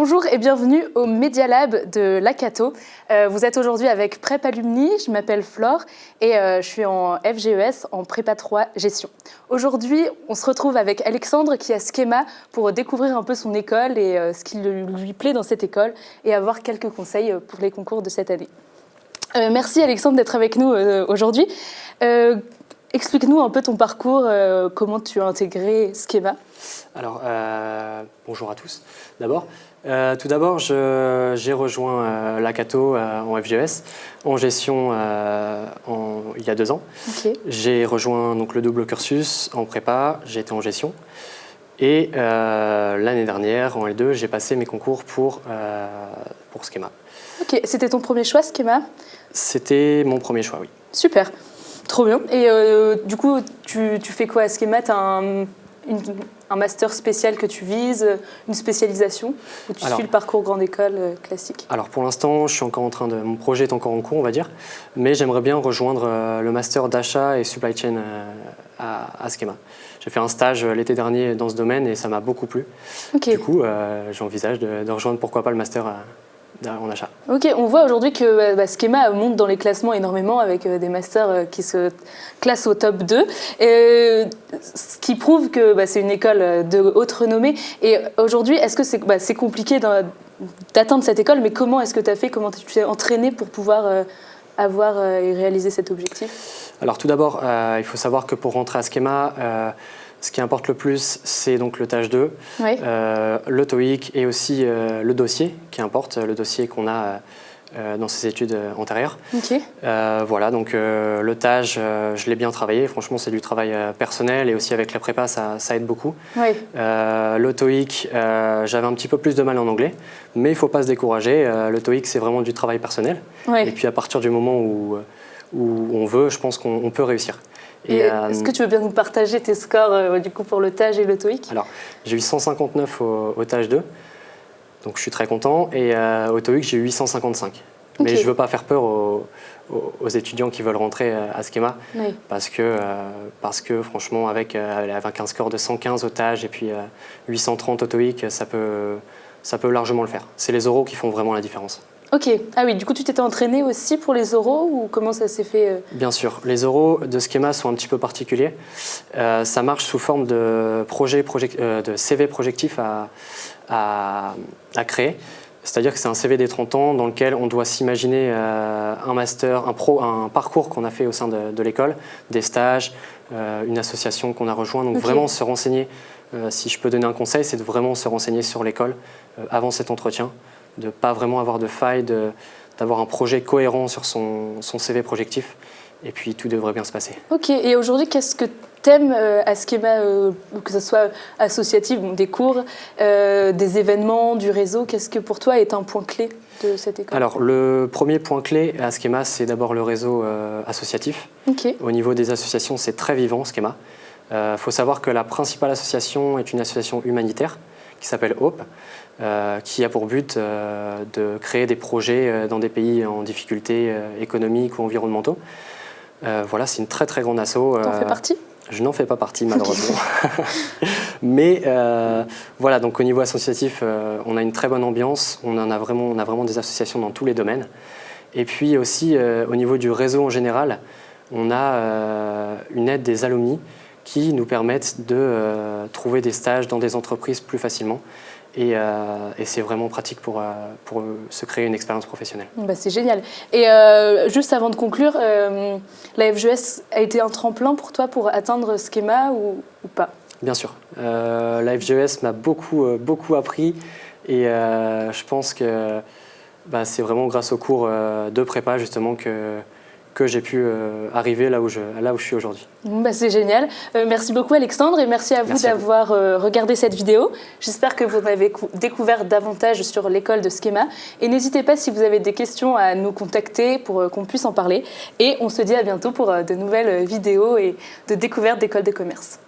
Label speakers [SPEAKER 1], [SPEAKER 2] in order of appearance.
[SPEAKER 1] Bonjour et bienvenue au Media Lab de l'Acato. Vous êtes aujourd'hui avec Prep Alumni, je m'appelle Flore et je suis en FGES en prépa 3 gestion. Aujourd'hui, on se retrouve avec Alexandre qui a Schema pour découvrir un peu son école et ce qui lui plaît dans cette école et avoir quelques conseils pour les concours de cette année. Merci Alexandre d'être avec nous aujourd'hui. Explique-nous un peu ton parcours, comment tu as intégré Schema.
[SPEAKER 2] Alors, bonjour à tous. Tout d'abord, j'ai rejoint l'Acato en FGES, en gestion il y a 2 ans.
[SPEAKER 1] Okay.
[SPEAKER 2] J'ai rejoint donc, le double cursus en prépa, j'ai été en gestion. Et l'année dernière, en L2, j'ai passé mes concours pour Schema. Ok,
[SPEAKER 1] c'était ton premier choix, Schema?
[SPEAKER 2] C'était mon premier choix, oui.
[SPEAKER 1] Super, trop bien. Et du coup, tu fais quoi à Schema? Tu as un master spécial que tu vises, une spécialisation, ou tu suis le parcours grande école classique?
[SPEAKER 2] Alors pour l'instant, je suis encore en train de, mon projet est encore en cours, on va dire, mais j'aimerais bien rejoindre le master d'achat et supply chain à Schema. J'ai fait un stage l'été dernier dans ce domaine et ça m'a beaucoup plu. Okay. Du coup, j'envisage de rejoindre pourquoi pas le master en achat.
[SPEAKER 1] Ok, on voit aujourd'hui que Schema monte dans les classements énormément avec des masters qui se classent au top 2, ce qui prouve que c'est une école de haute renommée. Et aujourd'hui, est-ce que c'est compliqué d'atteindre cette école, mais comment est-ce que tu as fait, comment tu t'es entraîné pour pouvoir avoir et réaliser cet objectif?
[SPEAKER 2] Alors tout d'abord, il faut savoir que pour rentrer à Schema, ce qui importe le plus, c'est donc le tâche 2, oui. Le TOEIC et aussi le dossier qui importe, le dossier qu'on a dans ses études antérieures.
[SPEAKER 1] Okay.
[SPEAKER 2] Voilà, donc le TAGE, je l'ai bien travaillé. Franchement, c'est du travail personnel et aussi avec la prépa, ça aide beaucoup.
[SPEAKER 1] Oui.
[SPEAKER 2] Le TOEIC, j'avais un petit peu plus de mal en anglais, mais il ne faut pas se décourager. Le TOEIC, c'est vraiment du travail personnel. Oui. Et puis à partir du moment où on veut, je pense qu'on peut réussir.
[SPEAKER 1] Est-ce que tu veux bien nous partager tes scores du coup, pour le TAGE et le TOEIC?
[SPEAKER 2] Alors, j'ai eu 159 au TAGE 2, donc je suis très content, et au TOEIC, j'ai eu 855. Okay. Mais je ne veux pas faire peur aux étudiants qui veulent rentrer à Schema, oui. parce que franchement, avec un score de 115 au TAGE et puis 830 au TOEIC, ça peut largement le faire. C'est les oraux qui font vraiment la différence.
[SPEAKER 1] Ok, ah oui, du coup tu t'étais entraîné aussi pour les oraux ou comment ça s'est fait?
[SPEAKER 2] Bien sûr, les oraux de Schema sont un petit peu particuliers. Ça marche sous forme de de CV projectif à créer. C'est-à-dire que c'est un CV des 30 ans dans lequel on doit s'imaginer un master, un parcours qu'on a fait au sein de l'école, des stages, une association qu'on a rejoint. Donc vraiment se renseigner, si je peux donner un conseil, c'est de vraiment se renseigner sur l'école avant cet entretien, de ne pas vraiment avoir de faille, d'avoir un projet cohérent sur son CV projectif, et puis tout devrait bien se passer.
[SPEAKER 1] Ok, et aujourd'hui, qu'est-ce que tu aimes à Schema, que ce soit associatif, des cours, des événements, du réseau, qu'est-ce que pour toi est un point clé de cette école?
[SPEAKER 2] Alors, le premier point clé à Schema, c'est d'abord le réseau associatif.
[SPEAKER 1] Okay.
[SPEAKER 2] Au niveau des associations, c'est très vivant, Schema. Faut savoir que la principale association est une association humanitaire qui s'appelle HOPE, qui a pour but de créer des projets dans des pays en difficulté économiques ou environnementaux. Voilà, c'est une très très grande asso.
[SPEAKER 1] T'en fais partie?
[SPEAKER 2] Je n'en fais pas partie malheureusement. Mais voilà, donc au niveau associatif, on a une très bonne ambiance. On a vraiment des associations dans tous les domaines. Et puis aussi au niveau du réseau en général, on a une aide des alumni qui nous permettent de trouver des stages dans des entreprises plus facilement. Et c'est vraiment pratique pour se créer une expérience professionnelle.
[SPEAKER 1] C'est génial. Et juste avant de conclure, la FGES a été un tremplin pour toi pour atteindre Schema ou pas? Bien sûr.
[SPEAKER 2] La FGES m'a beaucoup appris et je pense que c'est vraiment grâce aux cours de prépa justement que j'ai pu arriver là où je suis aujourd'hui.
[SPEAKER 1] C'est génial. Merci beaucoup Alexandre et merci à vous d'avoir regardé cette vidéo. J'espère que vous avez découvert davantage sur l'école de Schema. Et n'hésitez pas si vous avez des questions à nous contacter pour qu'on puisse en parler. Et on se dit à bientôt pour de nouvelles vidéos et de découvertes d'écoles de commerce.